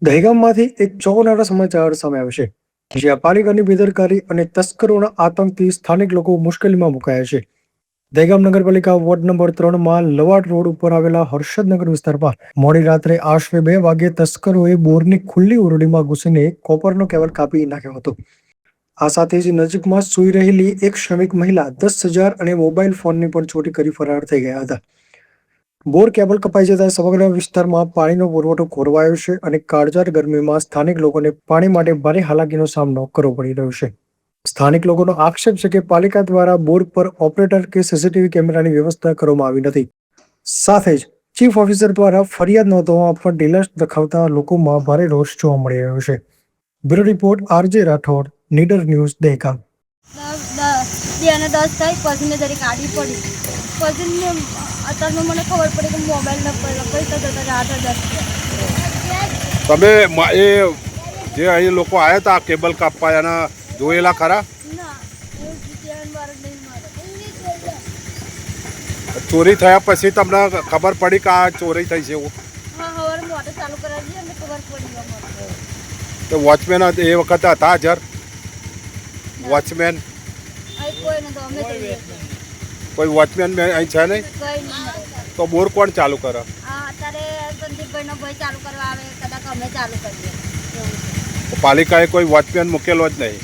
દહેગામમાંથી એક ચોંકાવનારા સમાચાર સામે આવ્યા છે, જ્યાં પાલિકાની બેદરકારી અને તસ્કરોના આતંકથી સ્થાનિક લોકો મુશ્કેલીમાં મુકાયા છે. દહેગામ નગરપાલિકા વોર્ડ નંબર 3માં લવાડ રોડ ઉપર આવેલા હર્ષદનગર વિસ્તારમાં મોડી રાત્રે આશરે 2 વાગ્યે તસ્કરોએ બોરની ખુલ્લી ઓરડીમાં ઘૂસીને કોપરનો કેબલ કાપી નાખ્યો હતો. આ સાથે જ નજીકમાં સૂઈ રહેલી એક શ્રમિક મહિલા 10,000 અને મોબાઈલ ફોનની પણ ચોરી કરી ફરાર થઈ ગયા હતા. બોર કેબલ કપાઈ જતા સમગ્ર વિસ્તારમાં પાણીનો પુરવઠો ખોરવાયો છે અને કાળઝાળ ગરમીમાં સ્થાનિક લોકોને પાણી માટે ભારે હાલાકીનો સામનો કરવો પડી રહ્યો છે. સ્થાનિક લોકોનો આક્ષેપ છે કે પાલિકા દ્વારા બોર પર ઓપરેટર કે સીસીટીવી કેમેરાની વ્યવસ્થા કરવામાં આવી નથી. સાથે જ ચીફ ઓફિસર દ્વારા ફરિયાદ નોંધવામાં પણ ઢીલાસ દાખવતા લોકોમાં ભારે રોષ જોવા મળી રહ્યો છે. બ્યુરો રિપોર્ટ RJ રાઠોડ, નીડર ન્યૂઝ, દહેગામ. 10 થાય પછી મેં જરી ગાડી પડી પછી અત્યારમાં મને ખબર પડી કે મોબાઈલ પૈસા જતા 8,000. તમે એ જે અહીં લોકો આવ્યા હતા કેબલ કાપવા એના જોયેલા ખરા? ના, હું ધ્યાન નહીં મારે. ચોરી થયા પછી તમને ખબર પડી કે આ ચોરી થઈ છે એવું? હા, હવે મોટર ચાલુ કરાવી અને ખબર પડી અમારે. તો વોચમેન એ વખતે હતા હાજર? વોચમેન કોઈ નતો, અમે કોઈ વોચમેન અહીં છે નહીં? કઈ નહીં. તો બોર કોણ ચાલુ કરે? અત્યારે સંદીપભાઈનો ભાઈ ચાલુ કરવા આવે, કદાચ અમે ચાલુ કરીએ એવું છે. પાલિકાએ કોઈ વોચમેન મૂકેલો જ નહીં?